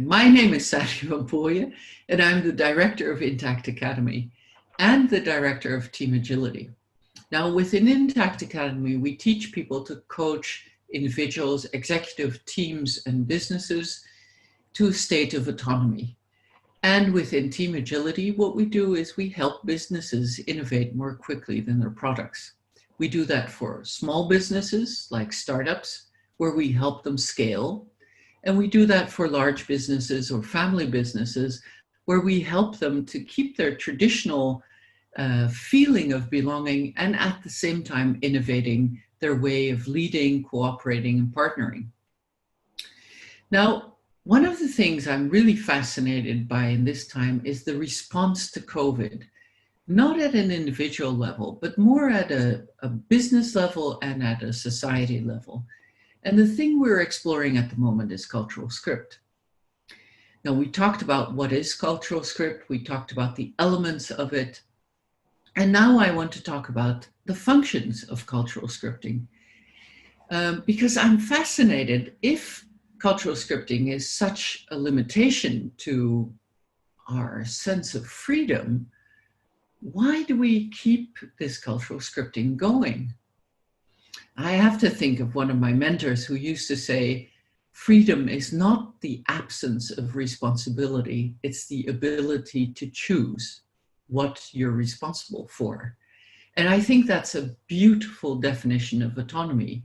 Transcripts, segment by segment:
My name is Sally Van Pooyen, and I'm the director of Intact Academy and the director of Team Agility. Now, within Intact Academy, we teach people to coach individuals, executive teams, and businesses to a state of autonomy. And within Team Agility, what we do is we help businesses innovate more quickly than their products. We do that for small businesses like startups, where we help them scale. And we do that for large businesses or family businesses, where we help them to keep their traditional feeling of belonging and at the same time innovating their way of leading, cooperating, and partnering. Now, one of the things I'm really fascinated by in this time is the response to COVID, not at an individual level, but more at a business level and at a society level. And the thing we're exploring at the moment is cultural script. Now, we talked about what is cultural script, we talked about the elements of it, and now I want to talk about the functions of cultural scripting. Because I'm fascinated, if cultural scripting is such a limitation to our sense of freedom, why do we keep this cultural scripting going? I have to think of one of my mentors who used to say, freedom is not the absence of responsibility, it's the ability to choose what you're responsible for. And I think that's a beautiful definition of autonomy.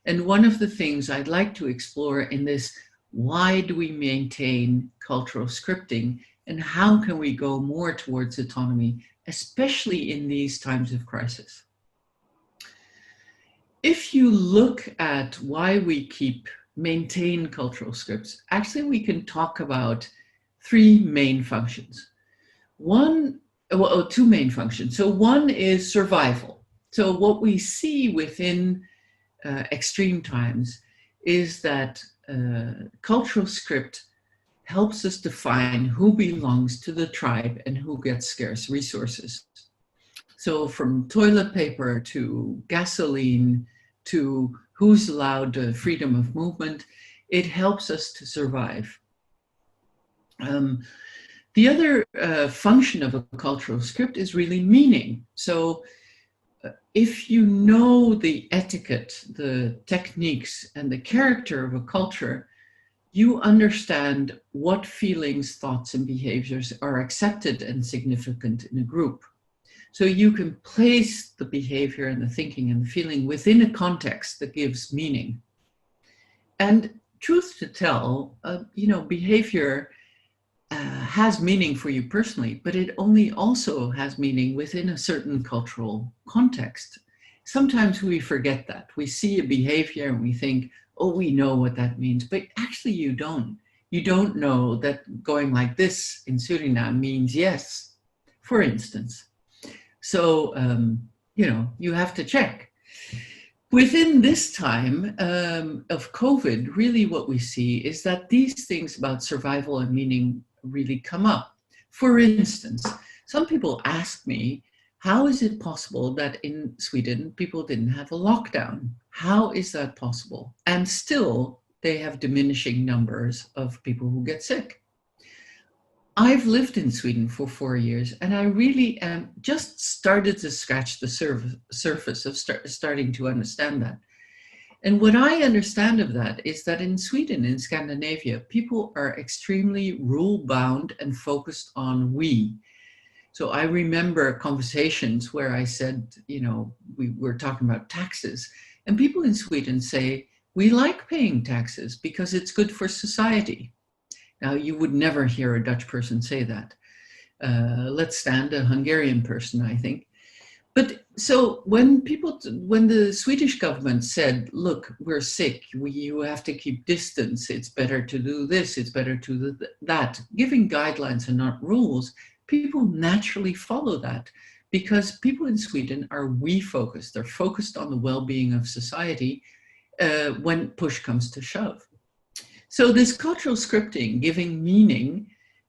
And one of the things I'd like to explore in this, why do we maintain cultural scripting and how can we go more towards autonomy, especially in these times of crisis? If you look at why we maintain cultural scripts, actually we can talk about three main functions. Two main functions. So one is survival. So what we see within extreme times is that cultural script helps us define who belongs to the tribe and who gets scarce resources. So from toilet paper to gasoline to who's allowed freedom of movement, it helps us to survive. The other function of a cultural script is really meaning. So if you know the etiquette, the techniques, and the character of a culture, you understand what feelings, thoughts, and behaviors are accepted and significant in a group. So you can place the behavior and the thinking and the feeling within a context that gives meaning. And truth to tell, behavior has meaning for you personally, but it only also has meaning within a certain cultural context. Sometimes we forget that. We see a behavior and we think, oh, we know what that means, but actually you don't. You don't know that going like this in Suriname means yes, for instance. So, you have to check. Within this time of COVID, really what we see is that these things about survival and meaning really come up. For instance, some people ask me, how is it possible that in Sweden people didn't have a lockdown? How is that possible? And still they have diminishing numbers of people who get sick. I've lived in Sweden for 4 years, and I really am just started to scratch the surface of starting to understand that. And what I understand of that is that in Sweden, in Scandinavia, people are extremely rule-bound and focused on we. So I remember conversations where I said, we were talking about taxes, and people in Sweden say, we like paying taxes because it's good for society. Now, you would never hear a Dutch person say that. Let's stand a Hungarian person, I think. But so when the Swedish government said, look, we're sick, you have to keep distance, it's better to do this, it's better to do that, giving guidelines and not rules, people naturally follow that because people in Sweden are we-focused. They're focused on the well-being of society when push comes to shove. So this cultural scripting, giving meaning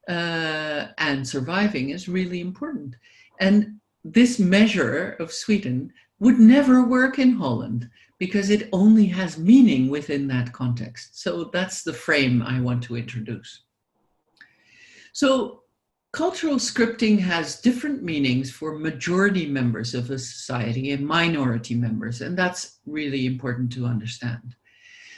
and surviving is really important. And this measure of Sweden would never work in Holland because it only has meaning within that context. So that's the frame I want to introduce. So cultural scripting has different meanings for majority members of a society and minority members, and that's really important to understand.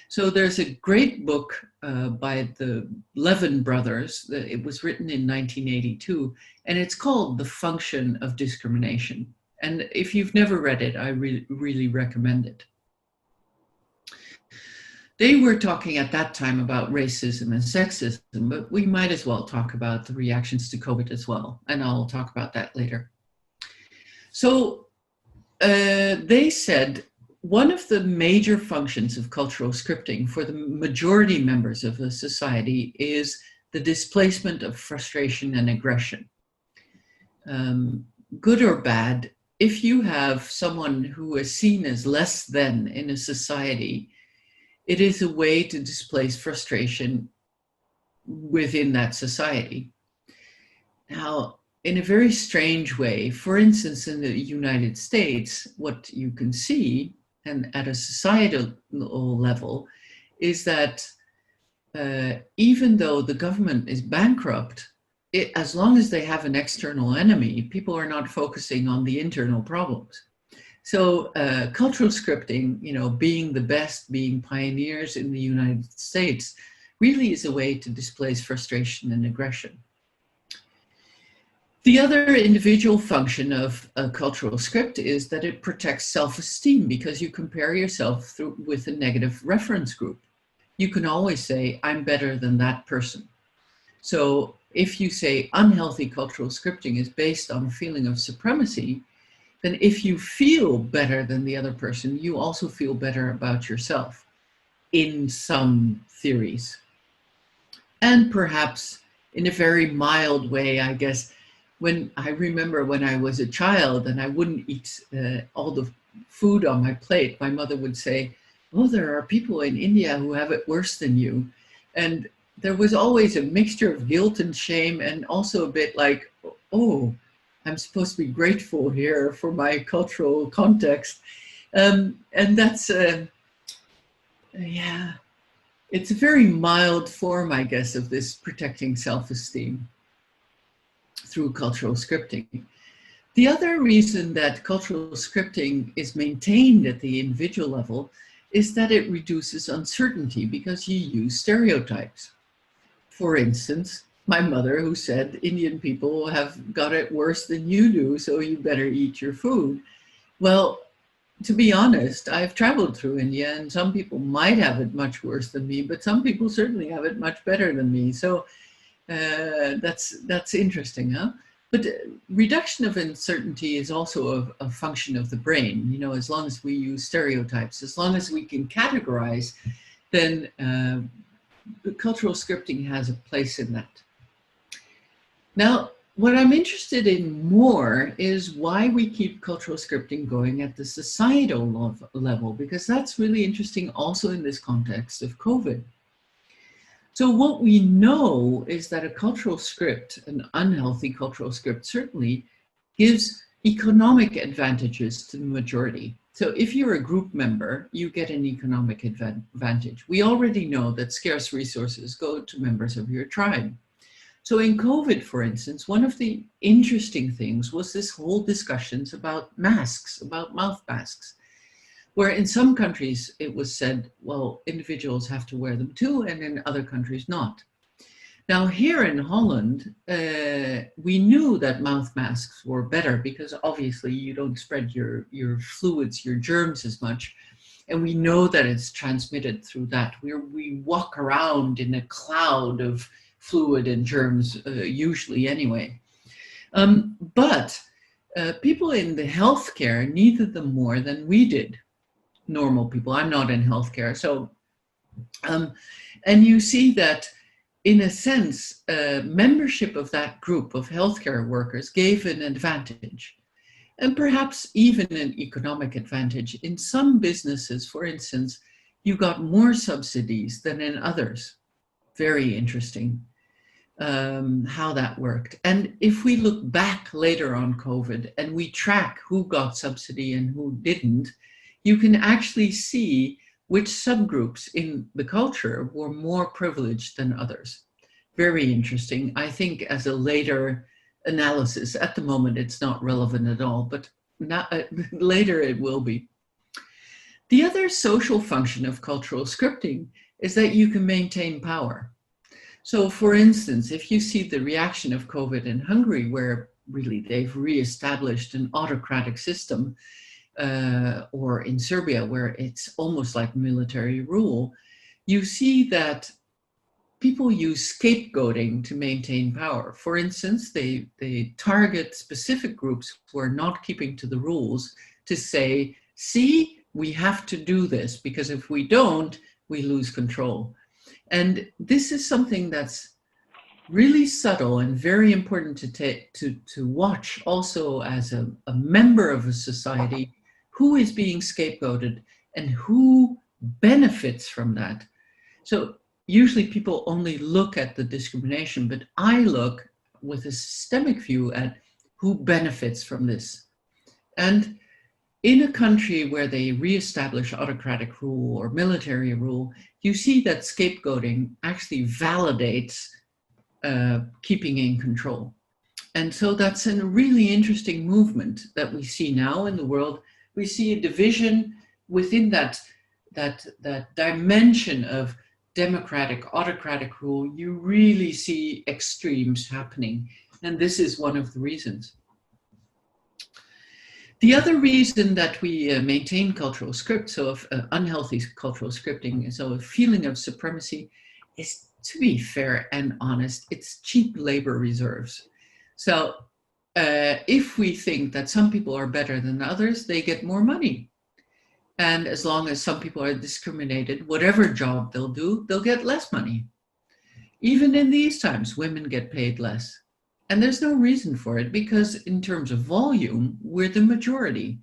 So there's a great book by the Levin brothers. It was written in 1982, and it's called The Function of Discrimination. And if you've never read it, I really recommend it. They were talking at that time about racism and sexism, but we might as well talk about the reactions to COVID as well, and I'll talk about that later. So they said one of the major functions of cultural scripting for the majority members of a society is the displacement of frustration and aggression. Good or bad, if you have someone who is seen as less than in a society, it is a way to displace frustration within that society. Now, in a very strange way, for instance, in the United States, what you can see, and at a societal level, is that even though the government is bankrupt, as long as they have an external enemy, people are not focusing on the internal problems. So cultural scripting, being the best, being pioneers in the United States, really is a way to displace frustration and aggression. The other individual function of a cultural script is that it protects self-esteem, because you compare yourself with a negative reference group. You can always say, I'm better than that person. So if you say unhealthy cultural scripting is based on a feeling of supremacy, then if you feel better than the other person, you also feel better about yourself in some theories. And perhaps in a very mild way, I guess, when I remember when I was a child and I wouldn't eat all the food on my plate, my mother would say, oh, there are people in India who have it worse than you. And there was always a mixture of guilt and shame, and also a bit like, oh, I'm supposed to be grateful here for my cultural context. And that's, yeah, it's a very mild form, I guess, of this protecting self-esteem through cultural scripting. The other reason that cultural scripting is maintained at the individual level is that it reduces uncertainty, because you use stereotypes. For instance, my mother, who said Indian people have got it worse than you do, so you better eat your food. Well, to be honest, I've traveled through India, and some people might have it much worse than me, but some people certainly have it much better than me. So that's interesting, huh? But reduction of uncertainty is also a function of the brain. As long as we use stereotypes, as long as we can categorize, then cultural scripting has a place in that. Now, what I'm interested in more is why we keep cultural scripting going at the societal level, because that's really interesting also in this context of COVID. So what we know is that a cultural script, an unhealthy cultural script, certainly gives economic advantages to the majority. So if you're a group member, you get an economic advantage. We already know that scarce resources go to members of your tribe. So in COVID, for instance, one of the interesting things was this whole discussions about masks, about mouth masks, where in some countries it was said, well, individuals have to wear them too, and in other countries not. Now here in Holland, we knew that mouth masks were better, because obviously you don't spread your fluids, your germs as much. And we know that it's transmitted through that. We walk around in a cloud of fluid and germs, usually anyway. But people in the healthcare needed them more than we did, normal people. I'm not in healthcare. So, and you see that in a sense, membership of that group of healthcare workers gave an advantage, and perhaps even an economic advantage. In some businesses, for instance, you got more subsidies than in others. Very interesting how that worked. And if we look back later on COVID and we track who got subsidy and who didn't, you can actually see which subgroups in the culture were more privileged than others. very interesting. I think as a later analysis, at the moment it's not relevant at all, but not, later it will be. The other social function of cultural scripting is that you can maintain power. So for instance, if you see the reaction of COVID in Hungary, where really they've reestablished an autocratic system, or in Serbia, where it's almost like military rule, you see that people use scapegoating to maintain power. For instance, they target specific groups who are not keeping to the rules to say, see, we have to do this, because if we don't, we lose control. And this is something that's really subtle and very important to watch also as a member of a society, who is being scapegoated and who benefits from that. So usually people only look at the discrimination, but I look with a systemic view at who benefits from this. And in a country where they reestablish autocratic rule or military rule, you see that scapegoating actually validates keeping in control. And so that's a really interesting movement that we see now in the world. We see a division within that dimension of democratic, autocratic rule. You really see extremes happening. And this is one of the reasons. The other reason that we maintain cultural script, so unhealthy cultural scripting, so a feeling of supremacy, is, to be fair and honest, it's cheap labor reserves. So if we think that some people are better than others, they get more money. And as long as some people are discriminated, whatever job they'll do, they'll get less money. Even in these times, women get paid less. And there's no reason for it, because in terms of volume, we're the majority.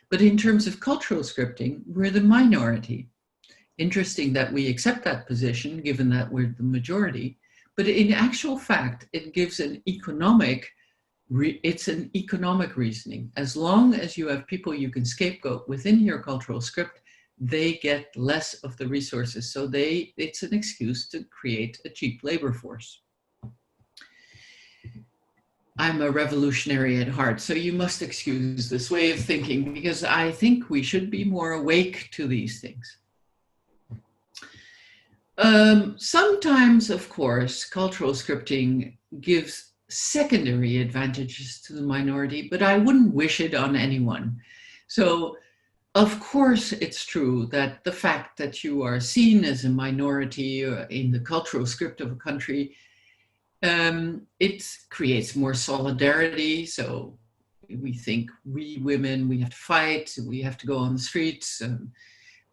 But in terms of cultural scripting, we're the minority. Interesting that we accept that position, given that we're the majority. But in actual fact, it gives an economic reasoning. As long as you have people you can scapegoat within your cultural script, they get less of the resources. So it's an excuse to create a cheap labor force. I'm a revolutionary at heart, so you must excuse this way of thinking, because I think we should be more awake to these things. Sometimes, of course, cultural scripting gives secondary advantages to the minority, but I wouldn't wish it on anyone. So, of course, it's true that the fact that you are seen as a minority in the cultural script of a country, it creates more solidarity. So we think we women, we have to fight, we have to go on the streets.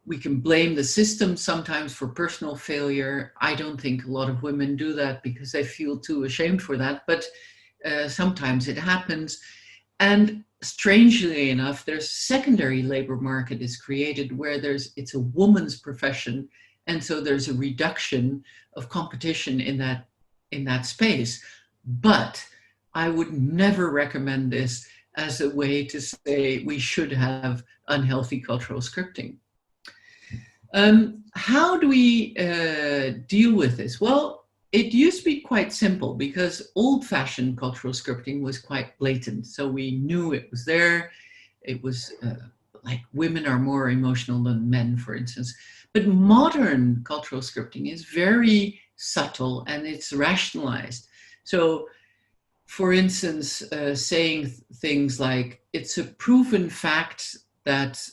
We can blame the system sometimes for personal failure. I don't think a lot of women do that because they feel too ashamed for that, but sometimes it happens. And strangely enough, there's a secondary labor market is created where it's a woman's profession. And so there's a reduction of competition in that space. But I would never recommend this as a way to say we should have unhealthy cultural scripting. How do we deal with this? Well, it used to be quite simple because old-fashioned cultural scripting was quite blatant. So we knew it was there. It was like women are more emotional than men, for instance. But modern cultural scripting is very subtle and it's rationalized. So, for instance, saying things like, it's a proven fact that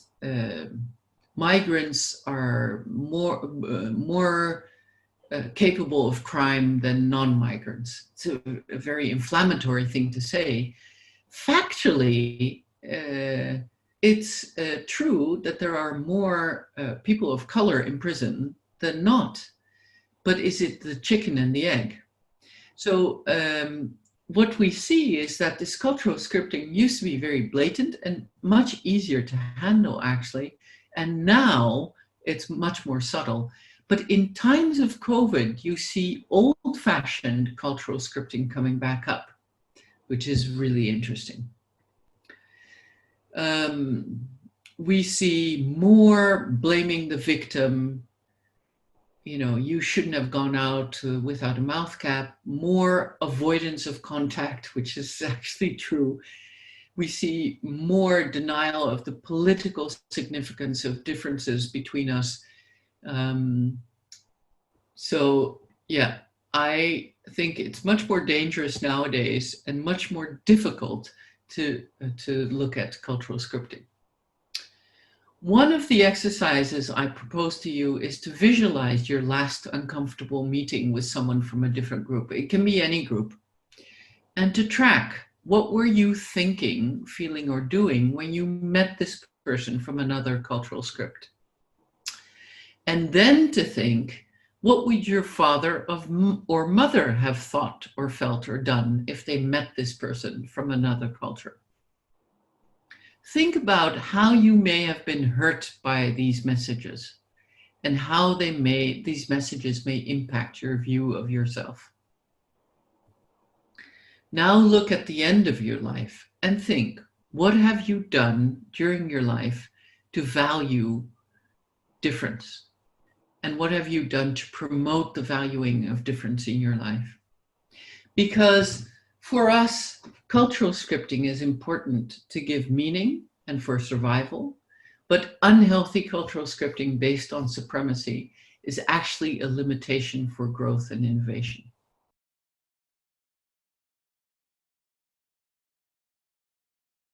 migrants are more capable of crime than non-migrants. It's a very inflammatory thing to say. Factually, it's true that there are more people of color in prison than not. But is it the chicken and the egg? So what we see is that this cultural scripting used to be very blatant and much easier to handle, actually. And now it's much more subtle. But in times of COVID, you see old-fashioned cultural scripting coming back up, which is really interesting. We see more blaming the victim, you shouldn't have gone out without a mouth cap, more avoidance of contact, which is actually true. We see more denial of the political significance of differences between us. Um, so, yeah, I think it's much more dangerous nowadays and much more difficult to look at cultural scripting. One of the exercises I propose to you is to visualize your last uncomfortable meeting with someone from a different group. It can be any group. And to track, what were you thinking, feeling, or doing when you met this person from another cultural script? And then to think, what would your father or mother have thought or felt or done if they met this person from another culture? Think about how you may have been hurt by these messages and how these messages may impact your view of yourself. Now look at the end of your life and think, what have you done during your life to value difference? And what have you done to promote the valuing of difference in your life? Because for us, cultural scripting is important to give meaning and for survival, but unhealthy cultural scripting based on supremacy is actually a limitation for growth and innovation.